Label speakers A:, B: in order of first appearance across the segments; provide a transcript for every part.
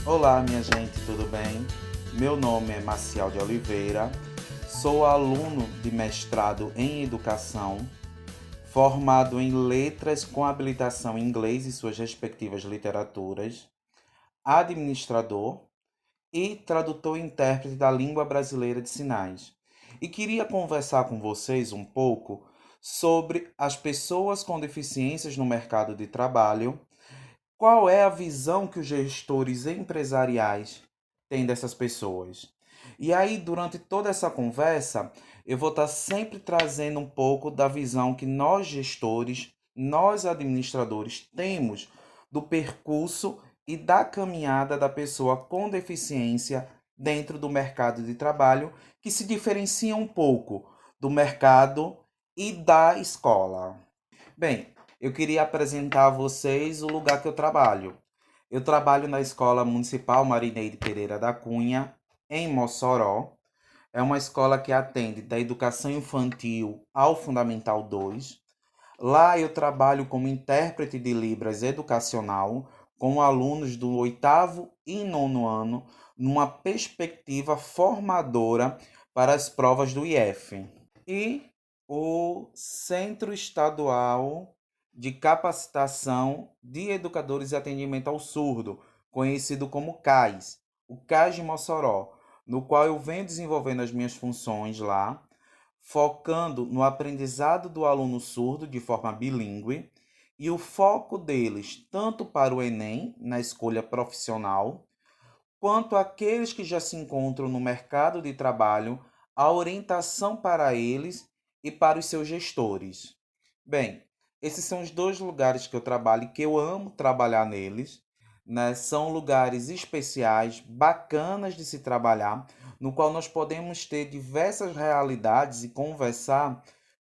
A: Olá, minha gente, tudo bem? Meu nome é Maciel de Oliveira, sou aluno de mestrado em Educação, formado em Letras com habilitação em Inglês e suas respectivas literaturas, administrador e tradutor e intérprete da língua brasileira de sinais. E queria conversar com vocês um pouco sobre as pessoas com deficiências no mercado de trabalho. Qual é a visão que os gestores empresariais têm dessas pessoas? E aí, durante toda essa conversa, eu vou estar sempre trazendo um pouco da visão que nós gestores, nós administradores temos do percurso e da caminhada da pessoa com deficiência dentro do mercado de trabalho, que se diferencia um pouco do mercado e da escola. Bem, eu queria apresentar a vocês o lugar que eu trabalho. Eu trabalho na Escola Municipal Marineide Pereira da Cunha, em Mossoró. É uma escola que atende da educação infantil ao Fundamental 2. Lá eu trabalho como intérprete de Libras educacional com alunos do oitavo e nono ano, numa perspectiva formadora para as provas do IF. E o Centro Estadual de Capacitação de Educadores e Atendimento ao Surdo, conhecido como CAIS, o CAIS de Mossoró, no qual eu venho desenvolvendo as minhas funções lá, focando no aprendizado do aluno surdo de forma bilíngue e o foco deles tanto para o Enem, na escolha profissional, quanto aqueles que já se encontram no mercado de trabalho, a orientação para eles e para os seus gestores. Bem, esses são os dois lugares que eu trabalho e que eu amo trabalhar neles, né? São lugares especiais, bacanas de se trabalhar, no qual nós podemos ter diversas realidades e conversar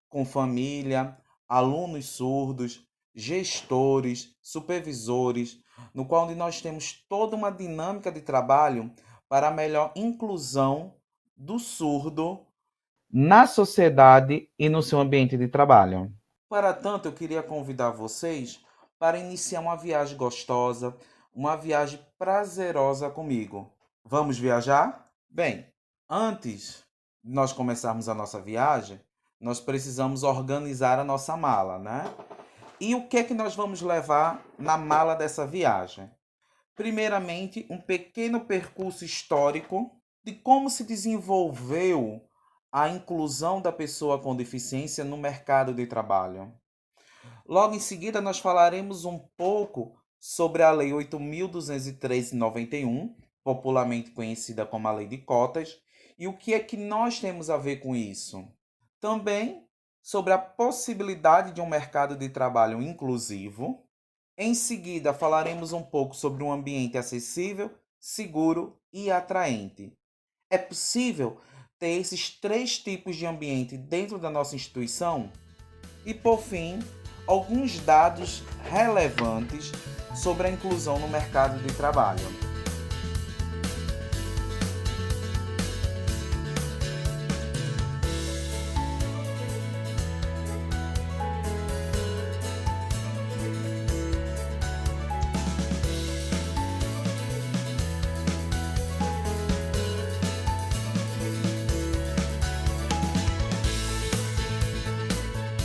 A: com família, alunos surdos, gestores, supervisores, no qual nós temos toda uma dinâmica de trabalho para a melhor inclusão do surdo na sociedade e no seu ambiente de trabalho. Para tanto, eu queria convidar vocês para iniciar uma viagem gostosa, uma viagem prazerosa comigo. Vamos viajar? Bem, antes de nós começarmos a nossa viagem, nós precisamos organizar a nossa mala, né? E o que é que nós vamos levar na mala dessa viagem? Primeiramente, um pequeno percurso histórico de como se desenvolveu a inclusão da pessoa com deficiência no mercado de trabalho. Logo em seguida, nós falaremos um pouco sobre a Lei 8.203 de 91, popularmente conhecida como a Lei de Cotas, e o que é que nós temos a ver com isso. Também sobre a possibilidade de um mercado de trabalho inclusivo. Em seguida, falaremos um pouco sobre um ambiente acessível, seguro e atraente. É possível ter esses três tipos de ambiente dentro da nossa instituição? E, por fim, alguns dados relevantes sobre a inclusão no mercado de trabalho.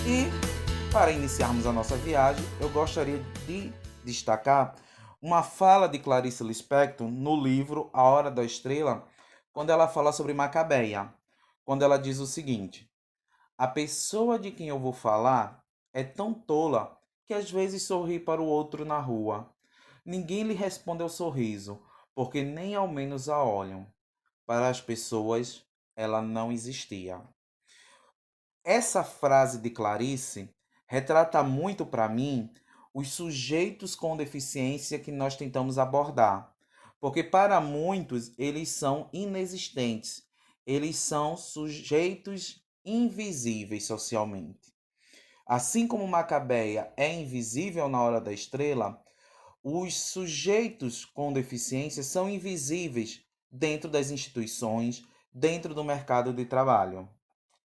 A: E, para iniciarmos a nossa viagem, eu gostaria de destacar uma fala de Clarice Lispector no livro A Hora da Estrela, quando ela fala sobre Macabeia, quando ela diz o seguinte: a pessoa de quem eu vou falar é tão tola que às vezes sorri para o outro na rua. Ninguém lhe responde ao sorriso, porque nem ao menos a olham. Para as pessoas, ela não existia. Essa frase de Clarice retrata muito para mim os sujeitos com deficiência que nós tentamos abordar. Porque para muitos eles são inexistentes, eles são sujeitos invisíveis socialmente. Assim como Macabeia é invisível na hora da estrela, os sujeitos com deficiência são invisíveis dentro das instituições, dentro do mercado de trabalho.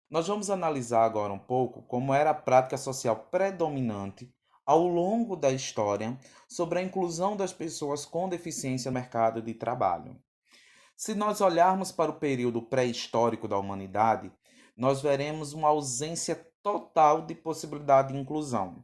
A: Nós vamos analisar agora um pouco como era a prática social predominante ao longo da história sobre a inclusão das pessoas com deficiência no mercado de trabalho. Se nós olharmos para o período pré-histórico da humanidade, nós veremos uma ausência total de possibilidade de inclusão.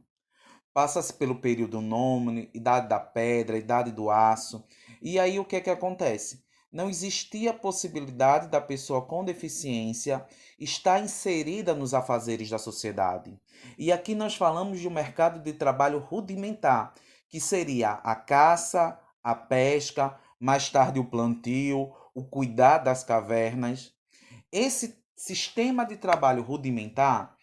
A: Passa-se pelo período nômade, idade da pedra, idade do aço, e aí o que é que acontece? Não existia possibilidade da pessoa com deficiência estar inserida nos afazeres da sociedade. E aqui nós falamos de um mercado de trabalho rudimentar, que seria a caça, a pesca, mais tarde o plantio, o cuidar das cavernas. Esse sistema de trabalho rudimentar,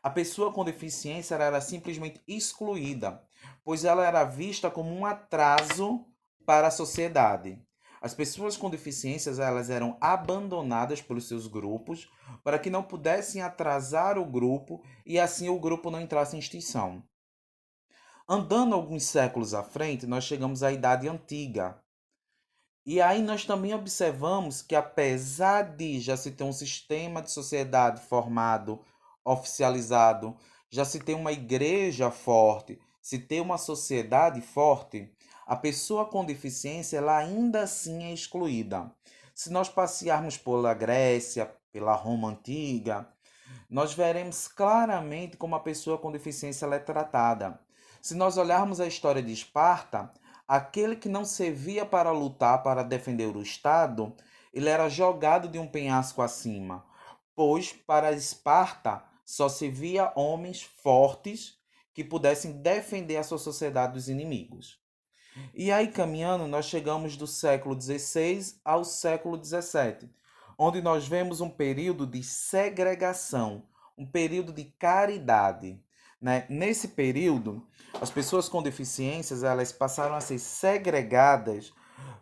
A: a pessoa com deficiência era simplesmente excluída, pois ela era vista como um atraso para a sociedade. As pessoas com deficiências elas eram abandonadas pelos seus grupos para que não pudessem atrasar o grupo e assim o grupo não entrasse em extinção. Andando alguns séculos à frente, nós chegamos à Idade Antiga. E aí nós também observamos que apesar de já se ter um sistema de sociedade formado, oficializado, já se ter uma igreja forte, se ter uma sociedade forte, a pessoa com deficiência ela ainda assim é excluída. Se nós passearmos pela Grécia, pela Roma antiga, nós veremos claramente como a pessoa com deficiência ela é tratada. Se nós olharmos a história de Esparta, aquele que não servia para lutar, para defender o Estado, ele era jogado de um penhasco acima, pois para Esparta só se via homens fortes que pudessem defender a sua sociedade dos inimigos. E aí, caminhando, nós chegamos do século XVI ao século XVII, onde nós vemos um período de segregação, um período de caridade. Né? Nesse período, as pessoas com deficiências elas passaram a ser segregadas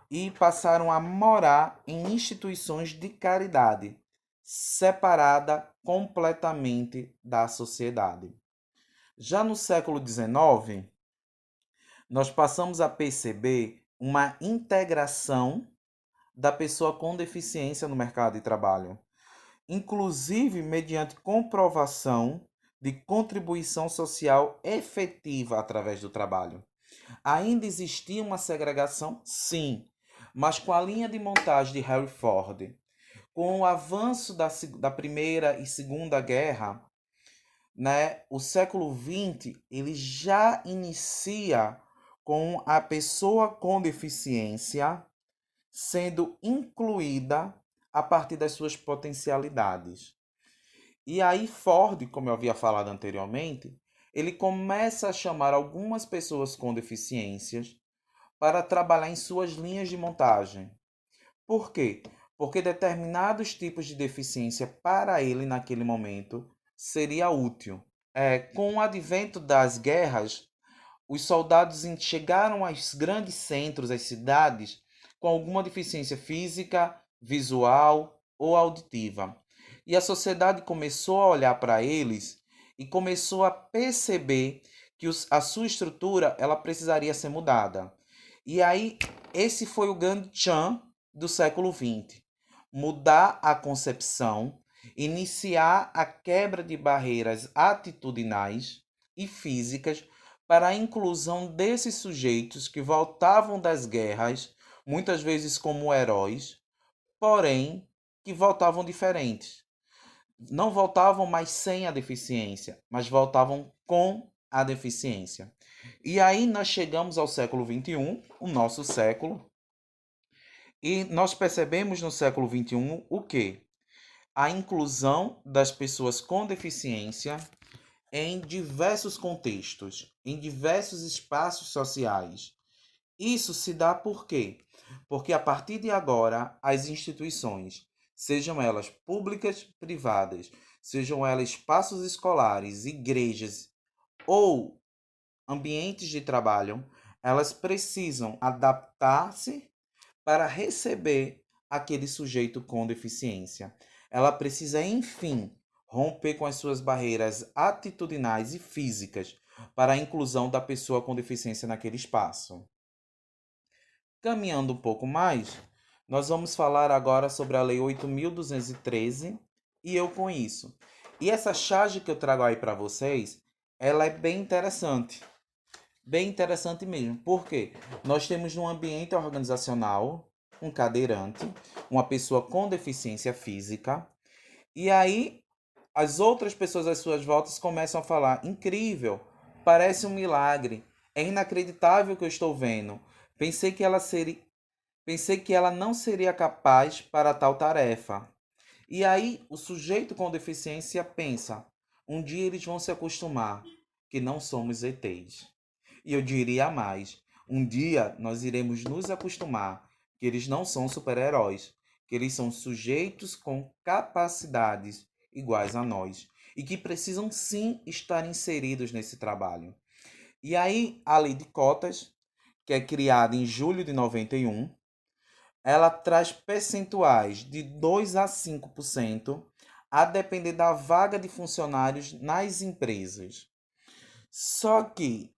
A: e passaram a morar em instituições de caridade, separada completamente da sociedade. Já no século XIX, nós passamos a perceber uma integração da pessoa com deficiência no mercado de trabalho, inclusive mediante comprovação de contribuição social efetiva através do trabalho. Ainda existia uma segregação? Sim, mas com a linha de montagem de Henry Ford, com o avanço da Primeira e Segunda Guerra, né, o século XX ele já inicia com a pessoa com deficiência sendo incluída a partir das suas potencialidades. E aí Ford, como eu havia falado anteriormente, ele começa a chamar algumas pessoas com deficiências para trabalhar em suas linhas de montagem. Por quê? Porque determinados tipos de deficiência para ele naquele momento seria útil. Com o advento das guerras, os soldados chegaram aos grandes centros, às cidades, com alguma deficiência física, visual ou auditiva. E a sociedade começou a olhar para eles e começou a perceber que a sua estrutura ela precisaria ser mudada. E aí, esse foi o grande tchan do século XX. Mudar a concepção, iniciar a quebra de barreiras atitudinais e físicas para a inclusão desses sujeitos que voltavam das guerras, muitas vezes como heróis, porém que voltavam diferentes. Não voltavam mais sem a deficiência, mas voltavam com a deficiência. E aí nós chegamos ao século XXI, o nosso século, e nós percebemos no século XXI o quê? A inclusão das pessoas com deficiência em diversos contextos, em diversos espaços sociais. Isso se dá por quê? Porque a partir de agora, as instituições, sejam elas públicas, privadas, sejam elas espaços escolares, igrejas ou ambientes de trabalho, elas precisam adaptar-se para receber aquele sujeito com deficiência. Ela precisa, enfim, romper com as suas barreiras atitudinais e físicas para a inclusão da pessoa com deficiência naquele espaço. Caminhando um pouco mais, nós vamos falar agora sobre a Lei 8.213 e eu com isso. E essa charge que eu trago aí para vocês, ela é bem interessante. Bem interessante mesmo. Por quê? Nós temos no ambiente organizacional um cadeirante, uma pessoa com deficiência física, e aí as outras pessoas às suas voltas começam a falar: incrível, parece um milagre, é inacreditável o que eu estou vendo. Pensei que ela seria, pensei que ela não seria capaz para tal tarefa. E aí o sujeito com deficiência pensa: um dia eles vão se acostumar que não somos ETs. E eu diria mais: um dia nós iremos nos acostumar que eles não são super-heróis, que eles são sujeitos com capacidades iguais a nós e que precisam sim estar inseridos nesse trabalho. E aí, a lei de cotas, que é criada em julho de 91, ela traz percentuais de 2 a 5%, a depender da vaga de funcionários nas empresas. Só que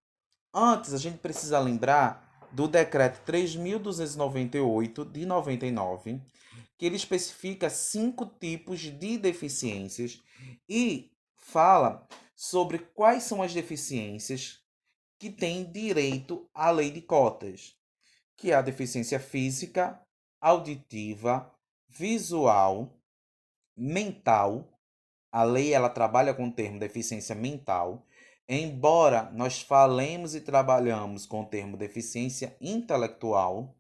A: antes, a gente precisa lembrar do decreto 3.298 de 99, que ele especifica 5 tipos de deficiências e fala sobre quais são as deficiências que têm direito à lei de cotas, que é a deficiência física, auditiva, visual, mental. A lei ela trabalha com o termo deficiência mental, embora nós falemos e trabalhamos com o termo deficiência intelectual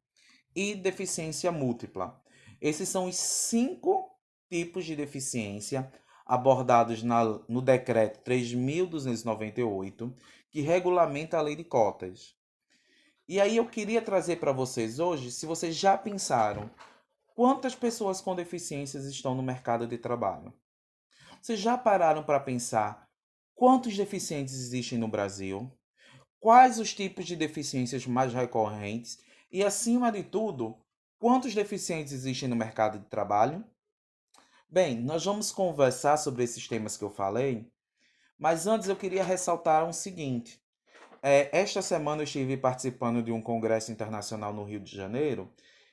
A: e deficiência múltipla. Esses são os 5 tipos de deficiência abordados no decreto 3.298, que regulamenta a lei de cotas. E aí eu queria trazer para vocês hoje, se vocês já pensaram, quantas pessoas com deficiências estão no mercado de trabalho? Vocês já pararam para pensar quantos deficientes existem no Brasil? Quais os tipos de deficiências mais recorrentes? E, acima de tudo, quantos deficientes existem no mercado de trabalho? Bem, nós vamos conversar sobre esses temas que eu falei, mas antes eu queria ressaltar o seguinte. Esta semana eu estive participando de um congresso internacional no Rio de Janeiro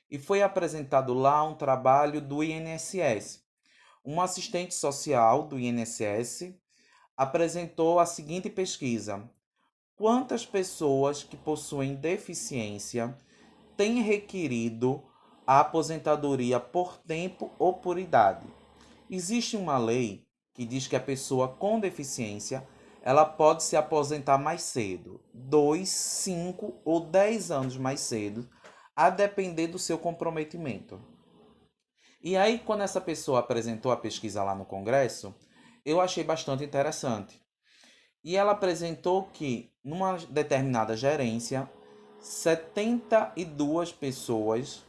A: e foi apresentado lá um trabalho do INSS. Um assistente social do INSS apresentou a seguinte pesquisa: quantas pessoas que possuem deficiência têm requerido a aposentadoria por tempo ou por idade? Existe uma lei que diz que a pessoa com deficiência ela pode se aposentar mais cedo, 2, 5 ou 10 anos mais cedo, a depender do seu comprometimento. E aí, quando essa pessoa apresentou a pesquisa lá no Congresso, eu achei bastante interessante. E ela apresentou que, numa determinada gerência, 72 pessoas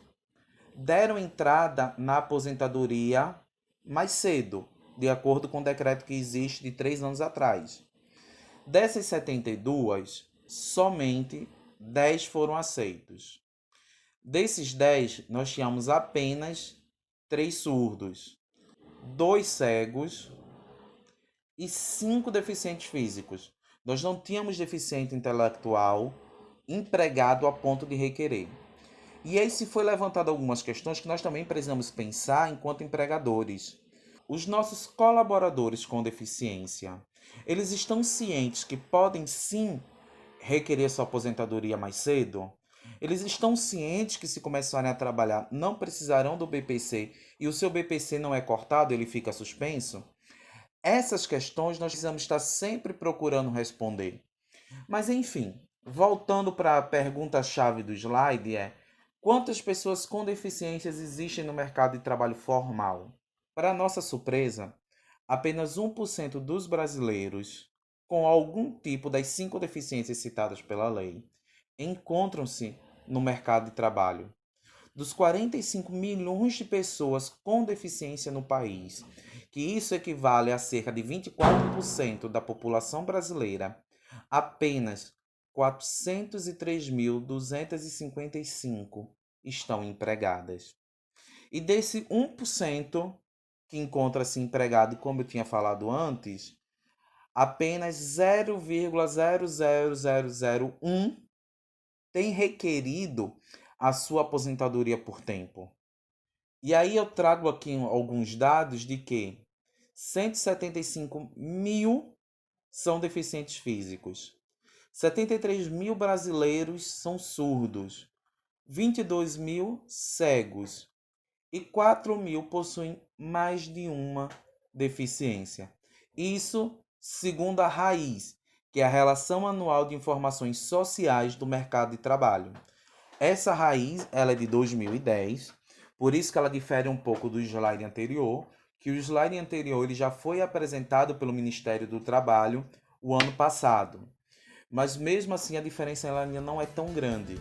A: deram entrada na aposentadoria mais cedo, de acordo com o decreto que existe de 3 anos atrás. Dessas 72, somente 10 foram aceitos. Desses 10, nós tínhamos apenas 3 surdos, 2 cegos e 5 deficientes físicos. Nós não tínhamos deficiente intelectual empregado a ponto de requerer. E aí se foi levantado algumas questões que nós também precisamos pensar enquanto empregadores. Os nossos colaboradores com deficiência, eles estão cientes que podem sim requerer sua aposentadoria mais cedo? Eles estão cientes que se começarem a trabalhar não precisarão do BPC e o seu BPC não é cortado, ele fica suspenso? Essas questões nós precisamos estar sempre procurando responder. Mas enfim, voltando para a pergunta-chave do slide quantas pessoas com deficiências existem no mercado de trabalho formal? Para nossa surpresa, apenas 1% dos brasileiros com algum tipo das 5 deficiências citadas pela lei encontram-se no mercado de trabalho. Dos 45 milhões de pessoas com deficiência no país, que isso equivale a cerca de 24% da população brasileira, apenas 403.255 estão empregadas. E desse 1% que encontra-se empregado, como eu tinha falado antes, apenas 0,00001 tem requerido a sua aposentadoria por tempo. E aí eu trago aqui alguns dados de que 175 mil são deficientes físicos, 73 mil brasileiros são surdos, 22 mil cegos e 4 mil possuem mais de uma deficiência. Isso segundo a RAIZ, que é a Relação Anual de Informações Sociais do Mercado de Trabalho. Essa RAIZ ela é de 2010, por isso que ela difere um pouco do slide anterior, que o slide anterior ele já foi apresentado pelo Ministério do Trabalho o ano passado. Mas mesmo assim a diferença ela ainda não é tão grande.